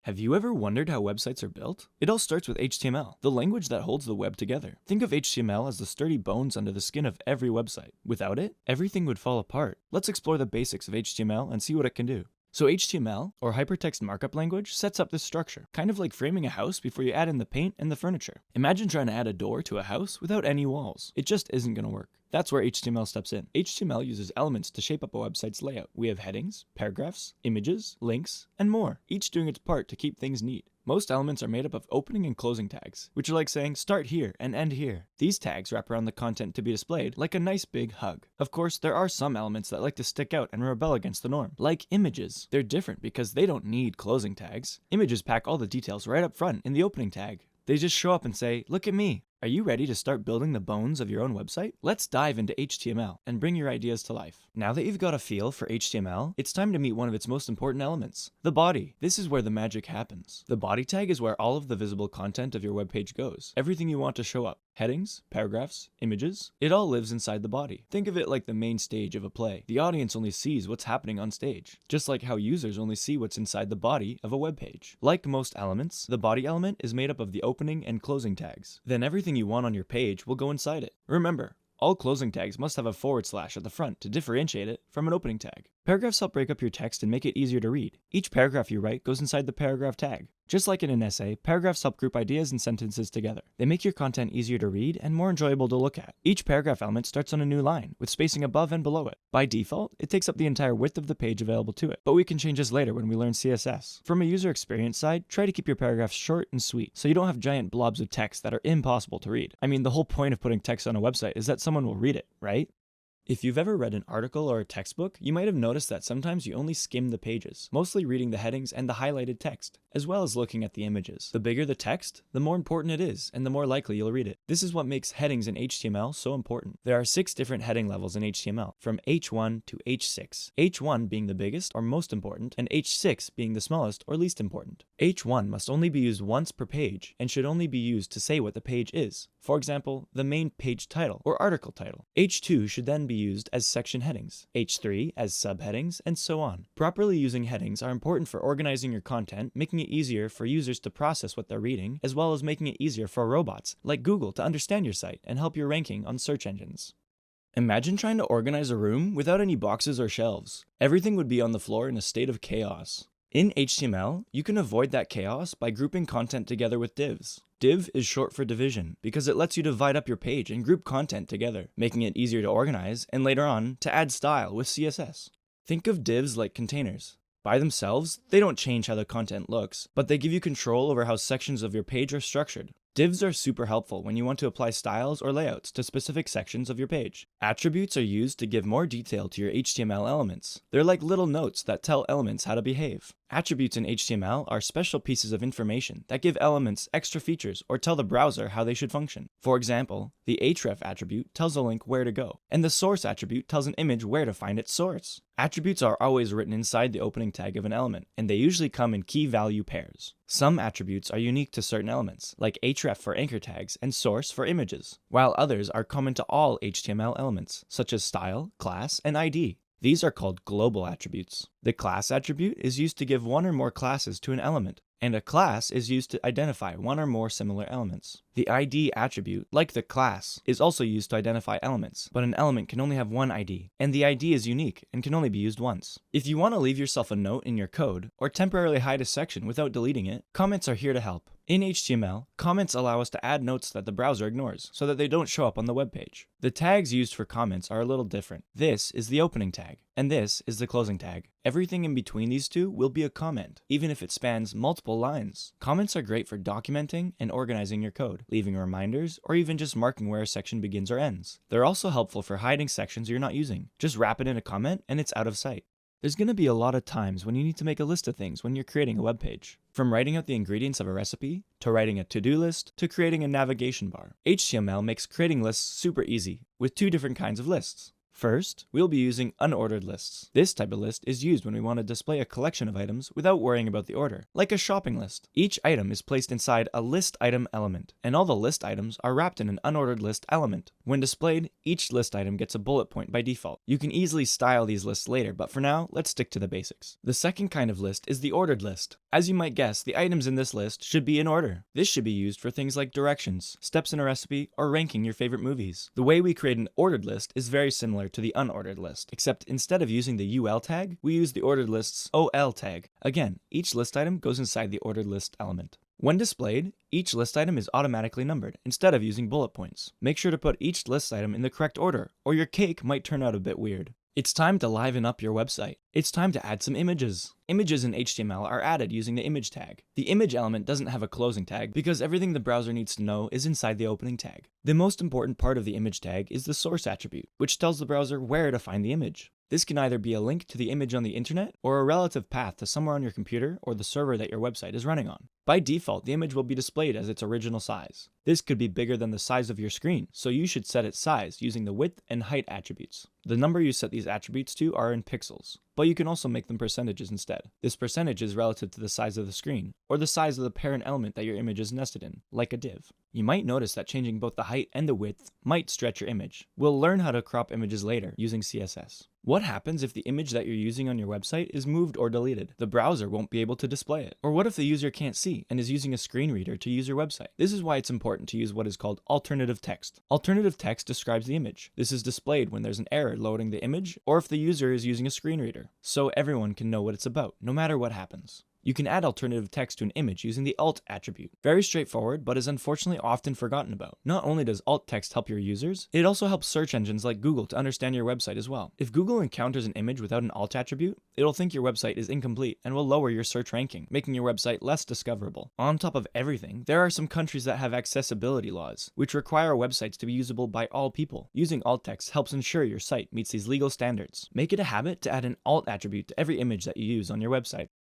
Have you ever wondered how websites are built? It all starts with HTML, the language that holds the web together. Think of HTML as the sturdy bones under the skin of every website. Without it, everything would fall apart. Let's explore the basics of HTML and see what it can do. So HTML, or Hypertext Markup Language, sets up this structure, kind of like framing a house before you add in the paint and the furniture. Imagine trying to add a door to a house without any walls. It just isn't going to work. That's where HTML steps in. HTML uses elements to shape up a website's layout. We have headings, paragraphs, images, links, and more, each doing its part to keep things neat. Most elements are made up of opening and closing tags, which are like saying start here and end here. These tags wrap around the content to be displayed like a nice big hug. Of course, there are some elements that like to stick out and rebel against the norm, like images. They're different because they don't need closing tags. Images pack all the details right up front in the opening tag. They just show up and say, look at me. Are you ready to start building the bones of your own website? Let's dive into HTML and bring your ideas to life. Now that you've got a feel for HTML, it's time to meet one of its most important elements, the body. This is where the magic happens. The body tag is where all of the visible content of your web page goes. Everything you want to show up. Headings, paragraphs, images, it all lives inside the body. Think of it like the main stage of a play. The audience only sees what's happening on stage, just like how users only see what's inside the body of a web page. Like most elements, the body element is made up of the opening and closing tags. Then everything you want on your page will go inside it. Remember, all closing tags must have a / at the front to differentiate it from an opening tag. Paragraphs help break up your text and make it easier to read. Each paragraph you write goes inside the paragraph tag. Just like in an essay, paragraphs help group ideas and sentences together. They make your content easier to read and more enjoyable to look at. Each paragraph element starts on a new line, with spacing above and below it. By default, it takes up the entire width of the page available to it, but we can change this later when we learn CSS. From a user experience side, try to keep your paragraphs short and sweet, so you don't have giant blobs of text that are impossible to read. I mean, the whole point of putting text on a website is that someone will read it, right? If you've ever read an article or a textbook, you might have noticed that sometimes you only skim the pages, mostly reading the headings and the highlighted text, as well as looking at the images. The bigger the text, the more important it is, and the more likely you'll read it. This is what makes headings in HTML so important. There are 6 different heading levels in HTML, from H1 to H6. H1 being the biggest or most important, and H6 being the smallest or least important. H1 must only be used once per page, and should only be used to say what the page is. For example, the main page title or article title. H2 should then be used as section headings, H3 as subheadings, and so on. Properly using headings are important for organizing your content, making it easier for users to process what they're reading, as well as making it easier for robots like Google to understand your site and help your ranking on search engines. Imagine trying to organize a room without any boxes or shelves. Everything would be on the floor in a state of chaos. In HTML, you can avoid that chaos by grouping content together with divs. Div is short for division because it lets you divide up your page and group content together, making it easier to organize and later on to add style with CSS. Think of divs like containers. By themselves, they don't change how the content looks, but they give you control over how sections of your page are structured. Divs are super helpful when you want to apply styles or layouts to specific sections of your page. Attributes are used to give more detail to your HTML elements. They're like little notes that tell elements how to behave. Attributes in HTML are special pieces of information that give elements extra features or tell the browser how they should function. For example, the href attribute tells a link where to go, and the source attribute tells an image where to find its source. Attributes are always written inside the opening tag of an element, and they usually come in key value pairs. Some attributes are unique to certain elements, like href for anchor tags and source for images, while others are common to all HTML elements, such as style, class, and ID. These are called global attributes. The class attribute is used to give one or more classes to an element, and a class is used to identify one or more similar elements. The ID attribute, like the class, is also used to identify elements, but an element can only have one ID, and the ID is unique and can only be used once. If you want to leave yourself a note in your code, or temporarily hide a section without deleting it, comments are here to help. In HTML, comments allow us to add notes that the browser ignores, so that they don't show up on the web page. The tags used for comments are a little different. This is the opening tag, and this is the closing tag. Everything in between these two will be a comment, even if it spans multiple lines. Comments are great for documenting and organizing your code, leaving reminders, or even just marking where a section begins or ends. They're also helpful for hiding sections you're not using. Just wrap it in a comment and it's out of sight. There's going to be a lot of times when you need to make a list of things when you're creating a web page. From writing out the ingredients of a recipe, to writing a to-do list, to creating a navigation bar. HTML makes creating lists super easy, with 2 different kinds of lists. First, we'll be using unordered lists. This type of list is used when we want to display a collection of items without worrying about the order, like a shopping list. Each item is placed inside a list item element, and all the list items are wrapped in an unordered list element. When displayed, each list item gets a bullet point by default. You can easily style these lists later, but for now, let's stick to the basics. The second kind of list is the ordered list. As you might guess, the items in this list should be in order. This should be used for things like directions, steps in a recipe, or ranking your favorite movies. The way we create an ordered list is very similar to the unordered list, except instead of using the UL tag, we use the ordered list's OL tag. Again, each list item goes inside the ordered list element. When displayed, each list item is automatically numbered instead of using bullet points. Make sure to put each list item in the correct order, or your cake might turn out a bit weird. It's time to liven up your website. It's time to add some images. Images in HTML are added using the image tag. The image element doesn't have a closing tag because everything the browser needs to know is inside the opening tag. The most important part of the image tag is the source attribute, which tells the browser where to find the image. This can either be a link to the image on the internet or a relative path to somewhere on your computer or the server that your website is running on. By default, the image will be displayed as its original size. This could be bigger than the size of your screen, so you should set its size using the width and height attributes. The number you set these attributes to are in pixels, but you can also make them percentages instead. This percentage is relative to the size of the screen, or the size of the parent element that your image is nested in, like a div. You might notice that changing both the height and the width might stretch your image. We'll learn how to crop images later using CSS. What happens if the image that you're using on your website is moved or deleted? The browser won't be able to display it. Or what if the user can't see and is using a screen reader to use your website? This is why it's important to use what is called alternative text. Alternative text describes the image. This is displayed when there's an error loading the image or if the user is using a screen reader, so everyone can know what it's about, no matter what happens. You can add alternative text to an image using the alt attribute. Very straightforward, but is unfortunately often forgotten about. Not only does alt text help your users, it also helps search engines like Google to understand your website as well. If Google encounters an image without an alt attribute, it'll think your website is incomplete and will lower your search ranking, making your website less discoverable. On top of everything, there are some countries that have accessibility laws, which require websites to be usable by all people. Using alt text helps ensure your site meets these legal standards. Make it a habit to add an alt attribute to every image that you use on your website.